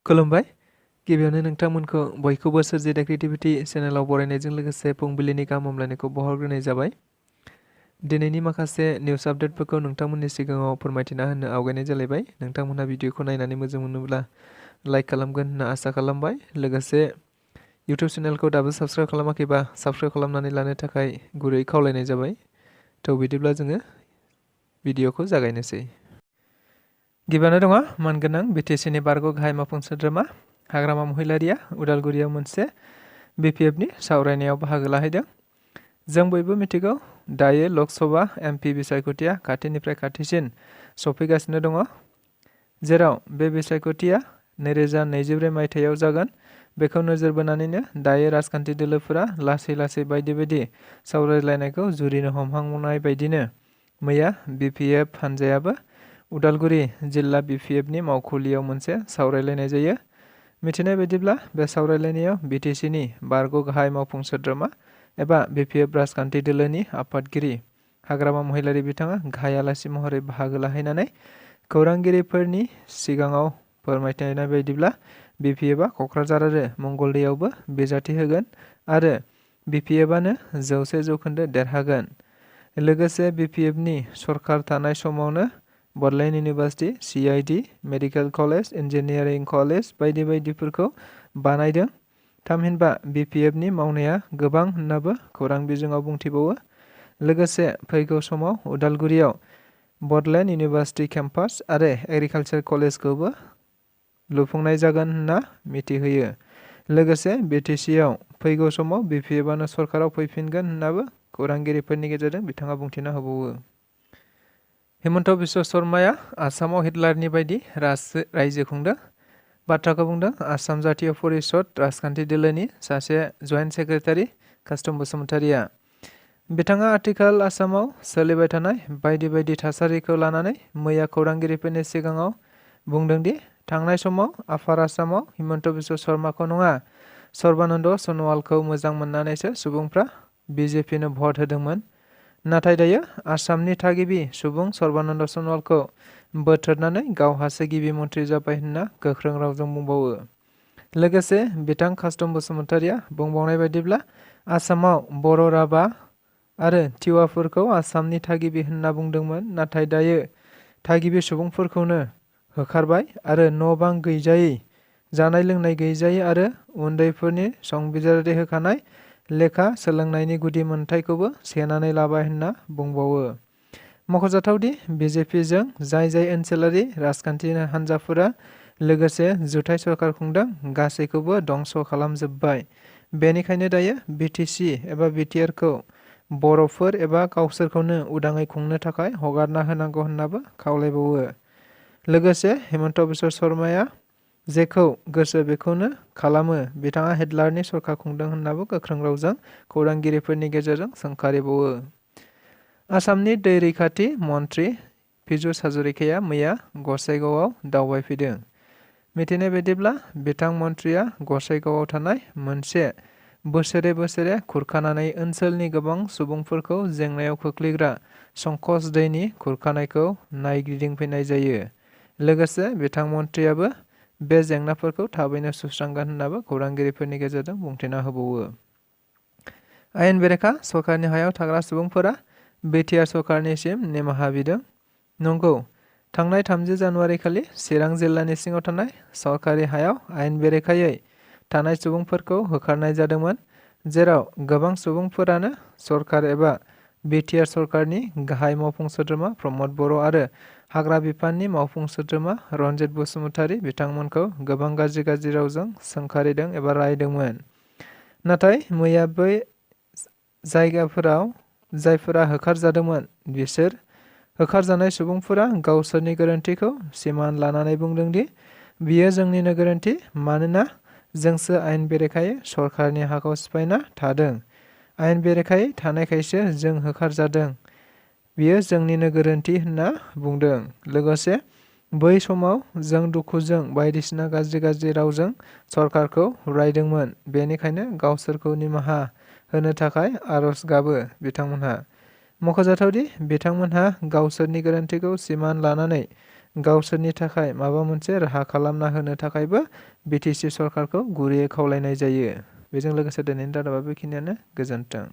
खुलुमबाय गिबियावनो नोंथांमोनखौ बयखौबो सोरजिदा क्रिएटिभिटी चेनेलाव बरायनायजों लोगोसे फुंबिलिनि गाहाम हामलायनायखौ बावहरग्रोनाय जाबाय। दिनैनि माखासे निउस आपडेटफोरखौ नोंथांमोननि सिगाङाव फोरमायथिना होनो आवगायनाय जालायबाय। नोंथांमोनहा भिडिअखौ नायनानै मोजां मोनोब्ला लाइक खालामगोन होनना आसा खालामबाय। लोगोसे इउटिउब चेनेलखौ दाबो साबस्क्राइब खालामाखैबा साबस्क्राइब खालामनानै लानो थाखाय गुरै खावलायनाय जाबाय। थ' बिदिब्ला जोङो भिडिअखौ जागायनोसै। गिबियावनो दङ मानगोनां बिटिसिनि बारग' गाहाय मावफुं सोद्रोमा हाग्रामा महिलारिया उदालगुरियाव मोनसे बिपिएफनि सावरायनायाव बाहागो लाहैदों। जों बयबो मिथिगौ दायो लकसभा एमपि बिसायख'थिया खाथिनिफ्राय खाथिसिन सफैगासिनो दङ, जेराव बे बिसायख'थिया 2024 मायथाइयाव जागोन। बेखौ नोजोर बोनानैनो दायो राजखान्थि दोलोफोरा लासै लासै बायदि बायदि सावरायलायनायखौ जुरिनो हमहांनाय बायदिनो मैया बिपिएफ हान्जायाबो उदालगुरि जिल्ला बिपिएफनि मावखुलियाव मोनसे सावरायलायनाय जायो। मिथिनाय बायदिब्ला बे सावरायलायनायाव बिटिसिनि बारग' गाहाय मावफुं सोद्रोमा एबा बिपिएफ राजखान्थि दोलोनि आफादगिरि हाग्रामा महिलारि बिथाङा गाहाय आलासि महरै बाहागो लाहैनानै खौरांगिरिफोरनि सिगाङाव फोरमायथिनाय बायदिब्ला बिपिएफआ क'क्राझार आरो मंगलदैयावबो बिजाथि होगोन आरो बिपिएफआनो 100% देरहागोन। लोगोसे बिपिएफनि सरकार थानाय समावनो Bodoland university, CIT, medical college, engineering college बायदि बायदिफोरखौ बानायदों। थामहिनबा बिपिएफनि मावनाया गोबां होननाबो खौरां बिजोङाव बुंथिबावो। लोगोसे फैगौ समाव उदालगुरियाव बड'लेण्ड इउनिभार्सिटि केम्पास आरो एग्रिकालसार कलेजखौबो लुफुंनाय जागोन होनना मिथिहोयो। लोगोसे बिटिसिआव फैगौ समाव बिपिएफआनो सरकाराव फैफिनगोन होननाबो खौरांगिरिफोरनि गेजेरजों बिथाङा बुंथिना होबावो। हिमन्त बिश्व शर्माया आसामाव हिटलारनि बायदि रायजो खुंदों बाथ्राखौ बुंदों आसाम जातीय परिषद राजखान्थि दोलोनि सासे जइन्ट सेक्रेटारि कास्टम बसुमतारिया। बिथाङा आथिखाल आसामाव सोलिबाय थानाय बायदि बायदि थासारिखौ लानानै मैया खौरांगिरिफोरनि सिगाङाव बुंदोंदि थांनाय समाव आफार आसामाव हिमन्त बिश्व शर्माखौ नङा सर्बानन्द सन'वालखौ मोजां मोननानैसो सुबुंफ्रा बिजेपिनो भट होदोंमोन। नाथाय दायो आसामनि थागिबि सुबुं सर्बानन्द सन'वालखौ बोथ्रोदनानै गावहासो गिबि मन्थ्रि जाबाय होनना गोख्रों रावजों बुंबावो। लोगोसे बिथां कास्टम बसुमतारिया बुंबावनाय बायदिब्ला आसामाव बर' राभा आरो टिवाफोरखौ आसामनि थागिबि होनना बुंदोंमोन, नाथाय दायो थागिबि सुबुंफोरखौनो होखारबाय आरो न' बां गैजायै, जानाय लोंनाय गैजायै आरो उन्दैफोरनि संबिजिरारि होखानाय लेखा सोलोंनायनि गुदि मोनथायखौबो सेनानै लाबाय होनना बुंबावो। मख'जाथावदि बिजेपिजों जाय जाय ओनसोलारि राजखान्थि हान्जाफोरा लोगोसे जुथाइ सरकार खुंदों गासैखौबो दंस' खालामजोब्बाय। बेनिखायनो दायो बिटिसि एबा बिटिआरखौ बर'फोर एबा गावसोरखौनो उदाङै खुंनो थाखाय हगारना होनांगौ होननाबो खावलायबावो। लोगोसे हिमन्त बिश्व शर्माया जेखौ गोसो बेखौनो खालामो, बिथाङा हिटलारनि सरकार खुंदों होननाबो गोख्रों रावजों खौरांगिरिफोरनि गेजेरजों सोंखारिबावो। आसामनि दै रैखाथि मन्थ्रि पीयूष हाजरिकाया मैया गसाइगावआव दावबायफैदों। मिथिनाय बायदिब्ला बिथां मन्थ्रिया गसाइगावआव थानाय मोनसे बोसोरे बोसोरे खुरखानानै ओनसोलनि गोबां सुबुंफोरखौ जेंनायाव खोख्लैग्रा संकस दैनि खुरखानायखौ नायगिदिंफैनाय जायो। लोगोसे बिथां मन्थ्रियाबो बे जेंनाफोरखौ थाबैनो सुस्रांगोन होननाबो खौरांगिरिफोरनि गेजेरजों बुंथिना होबावो। आयेन बेरेखा सरकारनि हायाव थाग्रा सुबुंफोरा बिटिआर सरकारनिसिम निमाहा बिदों। नंगौ, थांनाय 30 जानुवारि खालि चिरां जिल्लानि सिङाव थानाय सरकारि हायाव आयेन बेरेखायै थानाय सुबुंफोरखौ होखारनाय जादोंमोन, जेराव गोबां सुबुंफोरानो सरकार एबा बिटिआर सरकारनि गाहाय मावफुं सोद्रोमा प्रमद बर' आरो हाग्रा बिफाननि मावफुं सोद्रोमा रन्जित बसुमतारी बिथांमोनखौ गोबां गाज्रि गाज्रि रावजों सोंखारिदों एबा रायदोंमोन। नाथाय मैया बै जायगाफोराव जायफोरा होखारजादोंमोन बिसोर होखारजानाय सुबुंफोरा गावसोरनि गोरोन्थिखौ सिमान लानानै बुंदोंदि बियो जोंनिनो गोरोन्थि, मानोना जोंसो आयेन बेरेखायै सरकारनि हाखौ सिफायना थादों। आयेन बेरेखायै थानायखायसो जों होखारजादों, बियो जोंनिनो गोरोन्थि होनना बुंदों। लोगोसे बै समाव जों दुखुजों बायदिसिना गाज्रि गाज्रि रावजों सरकारखौ रायदोंमोन, बेनिखायनो गावसोरखौ निमाहा होनो थाखाय आर'ज गाबो बिथांमोनहा। मख'जाथावदि बिथांमोनहा गावसोरनि गोरोन्थिखौ सिमान लानानै गावसोरनि थाखाय माबा मोनसे राहा खालामना होनो थाखायबो बिटिसि सरकारखौ गुरैयै खावलायनाय जायो। बेजों लोगोसे दिनैनि रादाबा बेखिनियानो। गोजोन्थों।